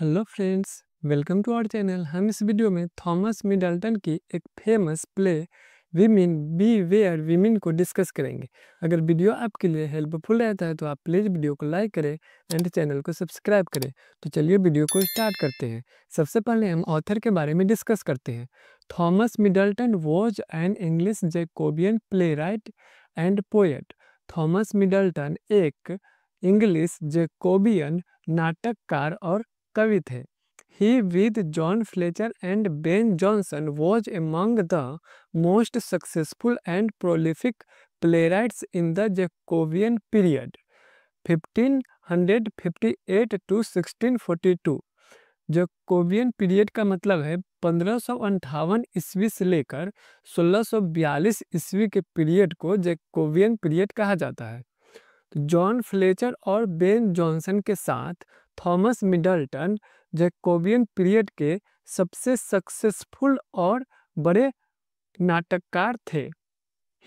Hello friends, welcome to our channel. हम इस video में थॉमस मिडल्टन की एक famous play Women Beware Women को डिस्कस करेंगे। अगर वीडियो आपके लिए हेल्पफुल रहता है तो आप प्लीज़ वीडियो को लाइक करें एंड चैनल को सब्सक्राइब करें। तो चलिए वीडियो को स्टार्ट करते हैं। सबसे पहले हम ऑथर के बारे में डिस्कस करते हैं। Thomas Middleton was an English Jacobean playwright and poet. Thomas Middleton एक इंग्लिश जैकोबियन नाटककार और कवि थे। He with John Fletcher and Ben Jonson was among the most successful and prolific playwrights in the Jacobean period 1558 to 1642। Jacobian period का मतलब है 1558 ईस्वी से लेकर 1642 ईस्वी के पीरियड को जैकोबियन पीरियड कहा जाता है। जॉन फ्लेचर और बेन जॉनसन के साथ थॉमस मिडल्टन जैकोबियन पीरियड के सबसे सक्सेसफुल और बड़े नाटककार थे।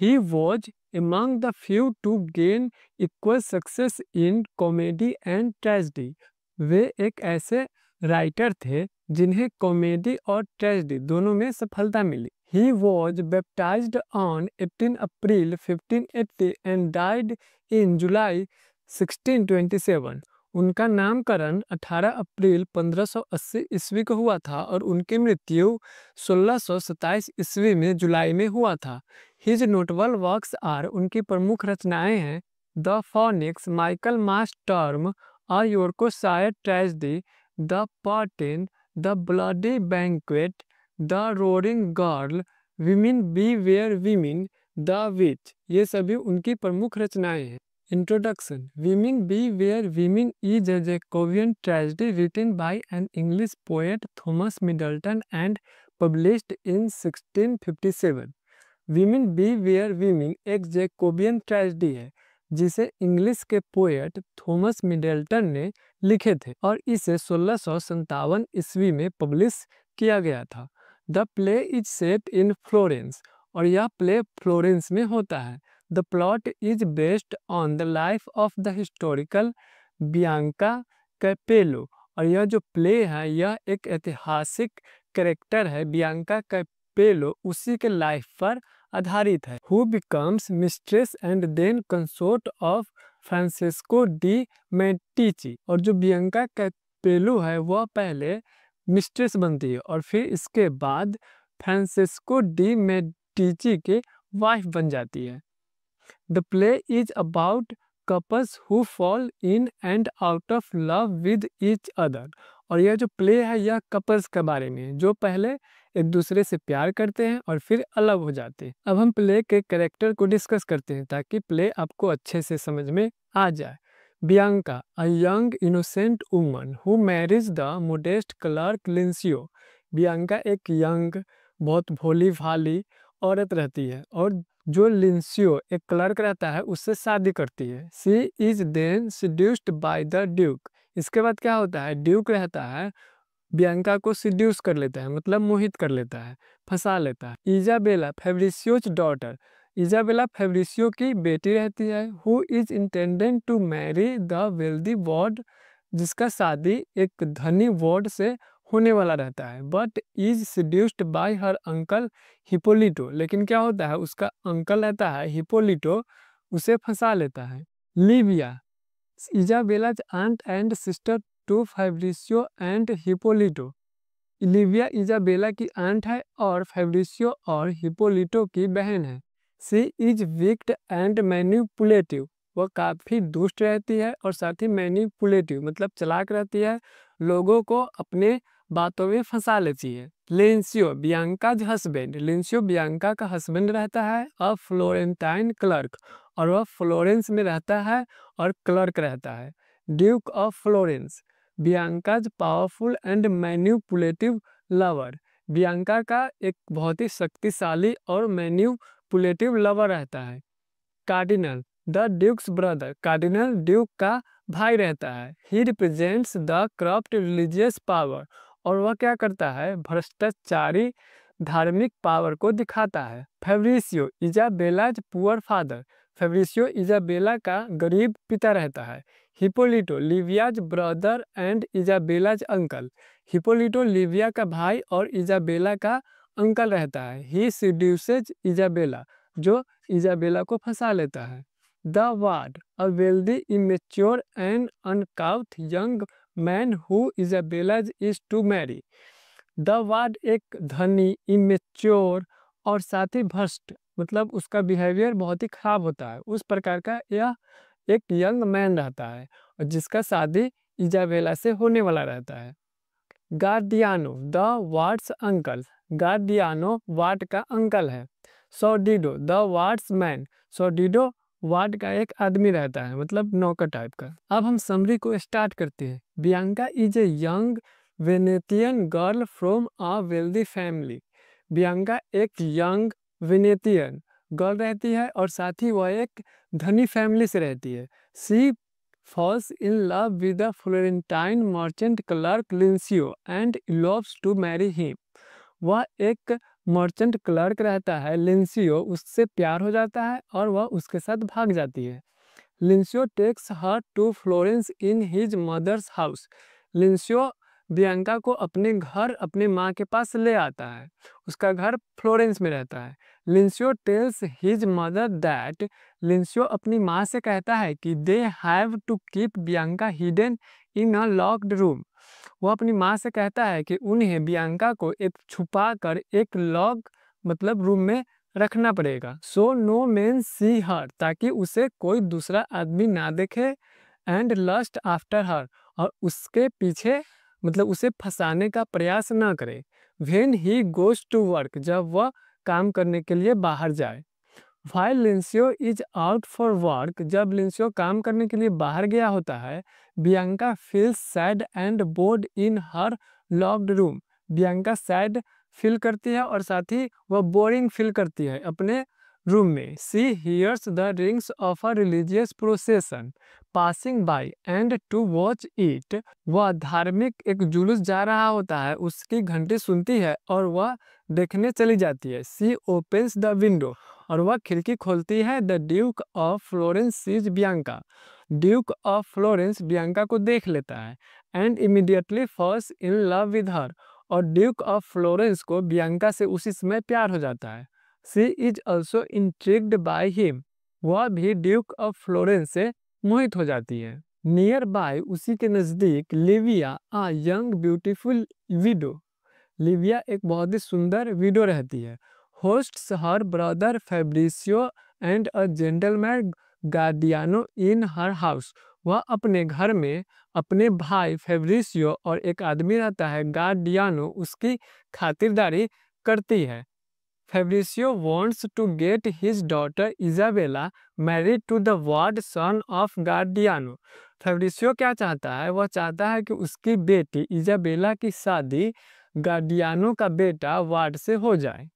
He was among the few to gain equal success in comedy and tragedy। वे एक ऐसे राइटर थे जिन्हें कॉमेडी और ट्रेजेडी दोनों में सफलता मिली। He was baptized on 18 April 1580 and died in July 1627। उनका नामकरण 18 अप्रैल 1580 ईस्वी को हुआ था और उनकी मृत्यु 1627 ईस्वी में जुलाई में हुआ था। हिज नोटेबल वर्क्स आर उनकी प्रमुख रचनाएं हैं the Phoenix, Michaelmas Term, a Yorkshire Tragedy, the Puritan, the Bloody Banquet, the Roaring Girl, Women Beware Women, the Witch. ये सभी उनकी प्रमुख रचनाएं हैं। Introduction। Women Be Where Women is a Jacobean tragedy written by an English poet Thomas Middleton and published in 1657। Women Be Where Women एक Jacobian tragedy है जिसे English के पोएट थॉमस मिडल्टन ने लिखे थे और इसे 1657 ईस्वी में पब्लिश किया गया था। The play is set in Florence और यह प्ले फ्लोरेंस में होता है। The plot is based on the life of the historical Bianca Capello और यह जो प्ले है यह एक ऐतिहासिक कैरेक्टर है बियांका कैपेलो, उसी के लाइफ पर आधारित है। Who becomes mistress and then consort of Francisco de Medici. और जो बियांका कैपेलो है वह पहले मिस्ट्रेस बनती है और फिर इसके बाद फ्रांसिस्को डी मेडिची के वाइफ बन जाती है। The play is about couples who fall in and out of love with each other। और यह जो प्ले है यह कपल्स के बारे में है जो पहले एक दूसरे से प्यार करते हैं और फिर अलग हो जाते हैं। अब हम प्ले के कैरेक्टर को डिस्कस करते हैं ताकि प्ले आपको अच्छे से समझ में आ जाए। Bianca, a young innocent woman who marries the modest clerk Leantio. Bianca एक यंग बहुत भोली भाली औरत रहती है और जो लिंसियो एक क्लर्क रहता है उससे शादी करती है। She is then seduced by the duke. इसके बाद क्या होता है, ड्यूक रहता है बियांका को सीड्यूस कर लेता है, मतलब मोहित कर लेता है, फंसा लेता है। Isabella Fabricio's daughter, Isabella Fabricio की बेटी रहती है। Who is intended to marry the wealthy ward, जिसका शादी एक धनी वॉर्ड से होने वाला रहता है। But is seduced by her uncle Hippolito, लेकिन क्या होता है उसका अंकल रहता है हिपोलिटो, उसे फंसा लेता है। Livia, Isabella's aunt and sister to Fabritio and Hippolito. Livia Isabella की आंट है और फैब्रिसियो और हिपोलिटो की बहन है। She is wicked and manipulative, वह काफ़ी दुष्ट रहती है और साथ ही मैनिपुलेटिव मतलब चालाक रहती है, लोगों को अपने बातों में फंसा लेती है। लिंसियो, बियांकाज हस्बैंड, लिंसियो बियांका का हस्बैंड रहता है अ फ्लोरेंटाइन क्लर्क और वह फ्लोरेंस में रहता है और क्लर्क रहता है। Duke of Florence, Bianca's powerful and manipulative lover, Bianca का एक बहुत ही शक्तिशाली और मैनिपुलेटिव लवर रहता है। Cardinal, the duke's brother, cardinal duke का भाई रहता है। He represents the corrupt religious power और वह क्या करता है, भ्रष्टाचारी धार्मिक पावर को दिखाता है। Fabritio, Isabella's poor father, Fabritio Isabella का गरीब पिता रहता है। Hippolito Livia's brother and Isabella's uncle. Hippolito Livia का भाई और इजाबेला का अंकल रहता है। ही सीड्यूसेज इजाबेला, जो इजाबेला को फंसा लेता है। The ward a wealthy immature and uncouth young man who Isabella's is to marry. The ward एक धनी, इमेच्योर और साथ ही भ्रष्ट, मतलब उसका बिहेवियर बहुत ही खराब होता है, उस प्रकार का यह एक यंग मैन रहता है और जिसका शादी इजाबेला से होने वाला रहता है। गार्डियानो द वार्ड्स अंकल। गार्डियानो वार्ड का अंकल है। सोडिडो द वार्ड्स मैन। सोडिडो वार्ड का एक आदमी रहता है, मतलब नौकर टाइप का। अब हम समरी को स्टार्ट करते हैं। Bianca is a young Venetian girl from a wealthy family. Bianca एक यंग वेनेतियन गर्ल रहती है और साथ ही वह एक धनी फैमिली से रहती है। सी falls in love with the Florentine merchant clerk Lincio and loves to marry him. वह एक मर्चेंट क्लर्क रहता है लिंसियो, उससे प्यार हो जाता है और वह उसके साथ भाग जाती है। Leantio takes her to Florence in his mother's house. Leantio Bianca को अपने घर अपने माँ के पास ले आता है। उसका घर फ्लोरेंस में रहता है। Leantio tells his mother that. Leantio अपनी माँ से कहता है कि they have to keep Bianca hidden in a locked room. वह अपनी माँ से कहता है कि उन्हें बियांका को एक छुपा कर एक लॉक मतलब रूम में रखना पड़ेगा। सो नो मैन सी हर, ताकि उसे कोई दूसरा आदमी ना देखे। एंड लस्ट आफ्टर हर, और उसके पीछे मतलब उसे फंसाने का प्रयास ना करे। When he goes to work, जब वह काम करने के लिए बाहर जाए। While Leantio is out for work, जब लिंसियो काम करने के लिए बाहर गया होता है, Bianca feels sad and board in her locked room. Bianca sad feel करती है और साथ ही वह बोरिंग फील करती है अपने रूम में। She hears the rings of a religious procession passing by and to watch it. वह धार्मिक एक जुलूस जा रहा होता है, उसकी घंटी सुनती है और वह देखने चली जाती है। सी ओपन्स द विंडो, और वह खिड़की खोलती है। The duke of Florence sees Bianca. Duke of Florence Bianca को देख लेता है and immediately falls in love with her, और ड्यूक ऑफ फ्लोरेंस को बियांका से उसी समय प्यार हो जाता है। She is also intrigued by him, वह भी ड्यूक ऑफ फ्लोरेंस से मोहित हो जाती है। नियर बाय, उसी के नज़दीक, Livia a young beautiful widow. Livia एक बहुत ही सुंदर विडो रहती है। Hosts her brother Fabritio and a gentleman Guardiano in her house. वह अपने घर में अपने भाई फैब्रिसियो और एक आदमी रहता है गार्डियानो, उसकी खातिरदारी करती है। Fabricio wants to get his daughter Isabella married to the ward son of Gardiano. Fabricio क्या चाहता है? वह चाहता है कि उसकी बेटी इजाबेला की शादी गार्डियानो का बेटा वार्ड से हो जाए।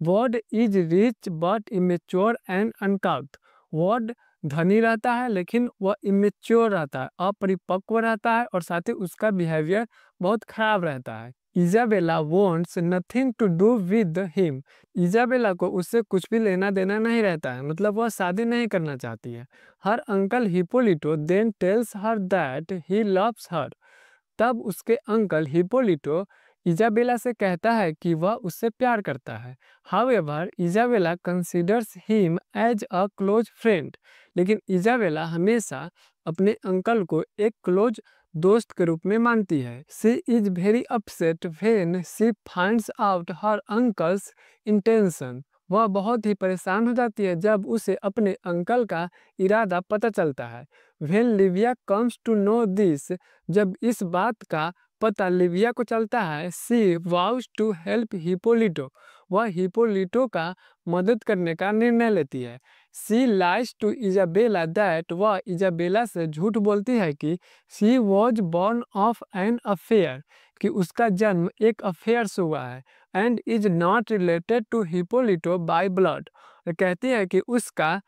Ward is rich but immature and अनकाउथ। Ward धनी रहता है लेकिन वह इमेच्योर रहता है, अपरिपक्व रहता है और साथ ही उसका बिहेवियर बहुत खराब रहता है। Isabella wants nothing to do with him. Isabella को उससे कुछ भी लेना देना नहीं रहता है, मतलब वह शादी नहीं करना चाहती है। Her uncle Hippolito then tells her that he loves her. तब उसके अंकल हिपोलिटो इजाबेला से कहता है कि वह उससे प्यार करता है। However Isabella considers him as a close friend. लेकिन इजाबेला हमेशा अपने अंकल को एक क्लोज दोस्त के रूप में मानती है। She is very upset when she finds out her uncle's intention. वह बहुत ही परेशान हो जाती है जब उसे अपने अंकल का इरादा पता चलता है। When Livia comes to know this, जब इस बात का पता लिविया को चलता है, she vows to help Hippolito. वह हिपोलिटो का मदद करने का निर्णय लेती है। She lies to Isabella that, वह इजाबेला से झूठ बोलती है कि she was born of an affair, कि उसका जन्म एक अफेयर से हुआ है। And is not related to Hippolito by blood, कहती है कि उसका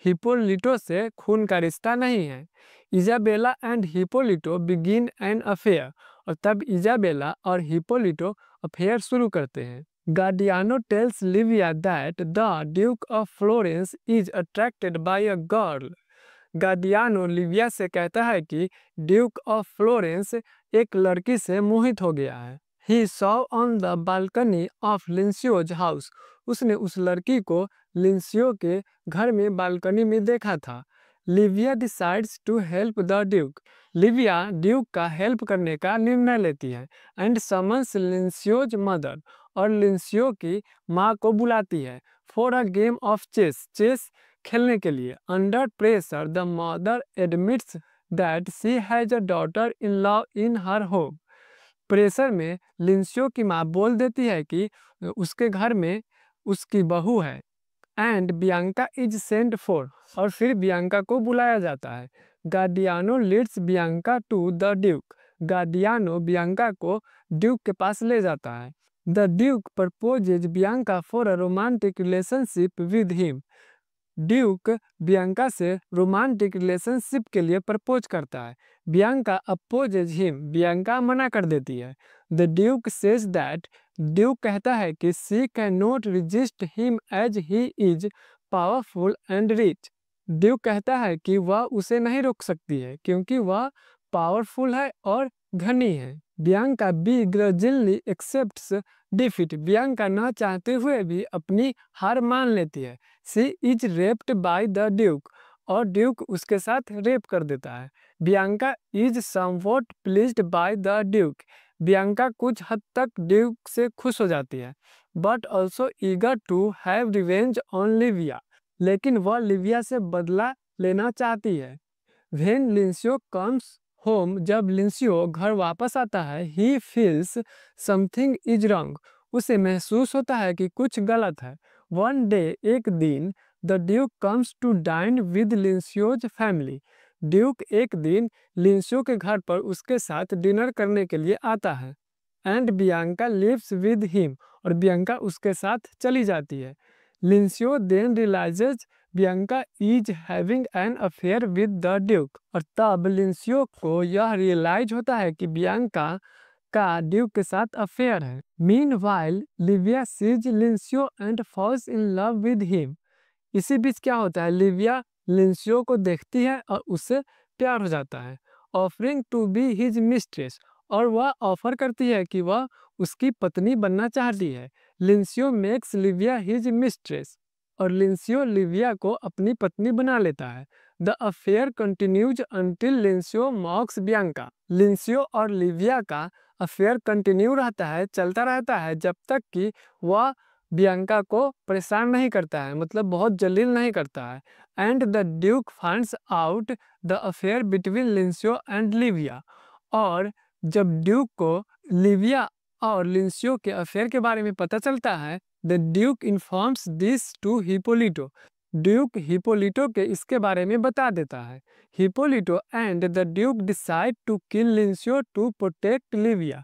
हिपोलिटो से खून का रिश्ता नहीं है। Isabella and Hippolito begin an affair, और तब इजाबेला और हिपोलिटो अफेयर शुरू करते हैं। Guardiano tells Livia that the duke of Florence is attracted by a girl. Guardiano Livia से कहता है कि ड्यूक ऑफ फ्लोरेंस एक लड़की से मोहित हो गया है। He saw on the balcony of Leantio's house, उसने उस लड़की को लिंसियो के घर में बालकनी में देखा था। Livia decides to help the duke, Livia duke का हेल्प करने का निर्णय लेती है। एंड समन्स लिंसियोज मदर, और लिंसियो की माँ को बुलाती है। For a game of chess, chess खेलने के लिए। Under pressure the mother admits that she has a daughter in law in her home, pressure में लिंसियो की माँ बोल देती है कि उसके घर में उसकी बहू है। And Bianca is sent for, और फिर बियांका को बुलाया जाता है। Guardiano leads Bianca to the duke, Guardiano Bianca को ड्यूक के पास ले जाता है। The duke proposes Bianca for a romantic relationship with him, duke Bianca से रोमांटिक रिलेशनशिप के लिए प्रपोज करता है। बियांका अपोजेज हिम, बियांका मना कर देती है। The duke says that, duke कहता है कि she can not resist him as he is powerful and rich, duke कहता है कि वह उसे नहीं रोक सकती है क्योंकि वह पावरफुल है और घनी है। Bianca begrudgingly accepts defeat, Bianca न चाहते हुए भी अपनी हार मान लेती है। She is raped by the duke, और ड्यूक उसके साथ रेप कर देता है। Bianca is somewhat pleased by the duke, Bianca कुछ हद तक ड्यूक से खुश हो जाती है। But also eager to have revenge on Livia, लेकिन वह लिविया से बदला लेना चाहती है। व्हेन लिंसियो कम्स होम, जब लिंसियो घर वापस आता है, he feels something is wrong, उसे महसूस होता है कि कुछ गलत है। वन डे, एक दिन, the duke comes to dine with Leantio's family, duke एक दिन लिंसियो के घर पर उसके साथ डिनर करने के लिए आता है। And Bianca lives with him, और बियांका उसके साथ चली जाती है। Leantio then realises Bianca is having an affair with the duke, और तब लिंसियो को यह रियलाइज होता है कि बियांका का ड्यूक के साथ अफेयर है। Meanwhile Livia sees Leantio and falls in love with him, इसी बीच क्या होता है, लिविया लिंसियो को देखती है और उससे प्यार हो जाता है। Offering to be his mistress, और वह ऑफर करती है कि वह उसकी पत्नी बनना चाहती है। Leantio makes Livia his mistress, और लिंसियो लिविया को अपनी पत्नी बना लेता है। The affair continues until Leantio mocks Bianca, Leantio और लिविया का अफेयर कंटिन्यू रहता है, चलता रहता है, जब तक कि वह बियांका को परेशान नहीं करता है, मतलब बहुत जलील नहीं करता है। And the duke finds out the affair between Leantio and Livia, और जब ड्यूक को लिविया और लिंसियो के अफेयर के बारे में पता चलता है, the duke informs this to Hippolito, duke Hippolito के इसके बारे में बता देता है। Hippolito and the duke decide to kill Leantio to protect Livia,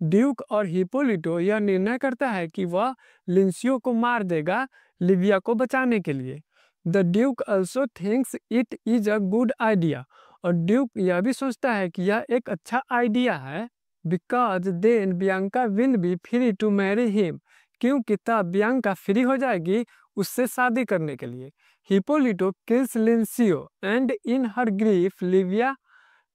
duke और हिपोलिटो यह निर्णय करता है कि वह लिंसियो को मार देगा लिविया को बचाने के लिए। The Duke also thinks it is a good idea, और ड्यूक यह भी सोचता है कि यह एक अच्छा आइडिया है। Because then Bianca will be free to marry him, क्योंकि तब बियांका फ्री हो जाएगी उससे शादी करने के लिए। Hippolito kills Leantio and in her grief Livia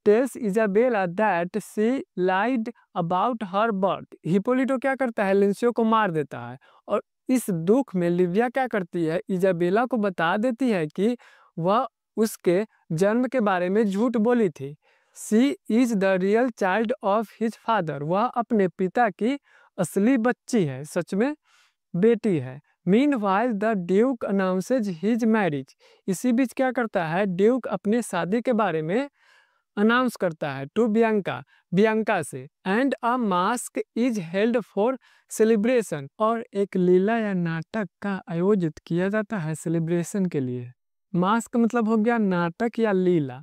tells Isabella that she lied about her birth, Hippolito क्या करता है, लिंसियो को मार देता है, और इस दुख में लिविया क्या करती है, इजाबेला को बता देती है कि वह उसके जन्म के बारे में झूठ बोली थी। She is the real child of his father, वह अपने पिता की असली बच्ची है, सच में बेटी है। Meanwhile the Duke announces his marriage, इसी बीच क्या करता है, ड्यूक अपने शादी के बारे में अनाउंस करता है टू बियांका, बियांका से। And a mask is held for celebration, और एक लीला या नाटक का आयोजित किया जाता है सेलिब्रेशन के लिए। मास्क मतलब हो गया नाटक या लीला।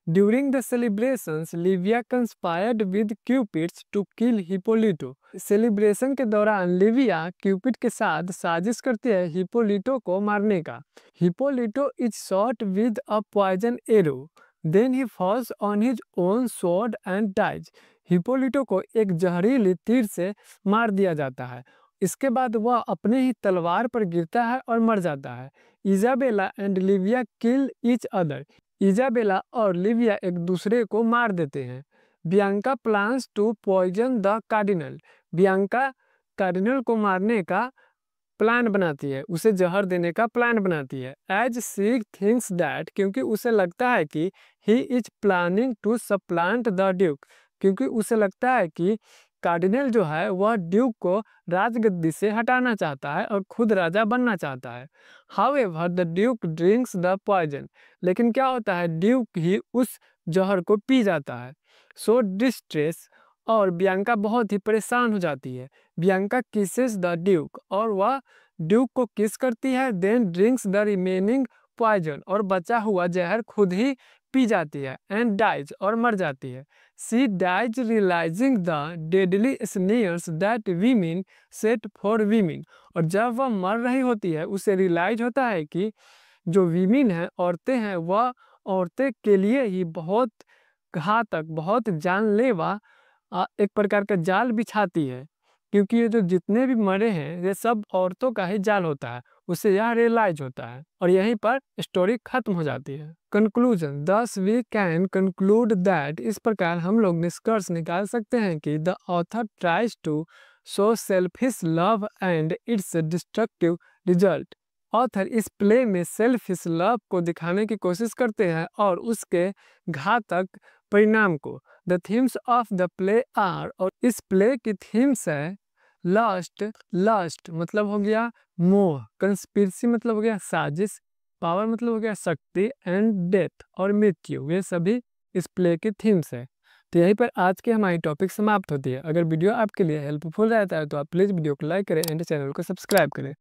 During the celebrations Livia conspired with cupids to kill Hippolito, celebration के दौरान लिविया क्यूपिड के साथ साजिश करती है हिपोलिटो को मारने का। Hippolito is shot with a poison arrow, then he falls on his own sword and dies, Hippolito को एक जहरीली तीर से मार दिया जाता है, इसके बाद वह अपने ही तलवार पर गिरता है और मर जाता है। Isabella and Livia kill each other, Isabella और लिविया एक दूसरे को मार देते हैं। Bianca plans to poison the cardinal. Bianca cardinal को मारने का प्लान बनाती है, उसे जहर देने का प्लान बनाती है। एज शी थिंक्स दैट, क्योंकि उसे लगता है कि he is planning to supplant the duke, क्योंकि उसे लगता है कि कार्डिनल जो है वह ड्यूक को राजगद्दी से हटाना चाहता है और खुद राजा बनना चाहता है। However the duke drinks the poison, लेकिन क्या होता है, ड्यूक ही उस जहर को पी जाता है। सो डिस्ट्रेस, और बियांका बहुत ही परेशान हो जाती है। बियांका किसेस द ड्यूक, और वह ड्यूक को किस करती है। Then drinks the remaining poison, और बचा हुआ जहर खुद ही पी जाती है। एंड डाइज, और मर जाती है। She dies realising the deadly snares that women set for women, और जब वह मर रही होती है उसे रियलाइज होता है कि जो वीमेन है, औरतें हैं, वह औरतें के लिए ही बहुत घातक, बहुत जानलेवा एक प्रकार का जाल बिछाती है, क्योंकि ये जो जितने भी मरे हैं ये सब औरतों का ही जाल होता है। उसे यह रियलाइज होता है और यहीं पर स्टोरी खत्म हो जाती है। कंक्लूजन, दस वी कैन कंक्लूड दैट, इस प्रकार हम लोग निष्कर्ष निकाल सकते हैं कि the author tries to show selfish love and its destructive result. Author इस प्ले में सेल्फिश लव को दिखाने की कोशिश करते हैं और उसके घातक परिणाम को। The themes of the play are, और इस प्ले की थीम्स है लस्ट, लस्ट मतलब हो गया मोह, कंस्पिरेसी मतलब हो गया साजिश, पावर मतलब हो गया शक्ति, एंड डेथ और मृत्यु, ये सभी इस प्ले की थीम्स है। तो यहीं पर आज की हमारी टॉपिक समाप्त होती है। अगर वीडियो आपके लिए हेल्पफुल रहता है तो आप प्लीज़ वीडियो को लाइक करें एंड चैनल को सब्सक्राइब करें।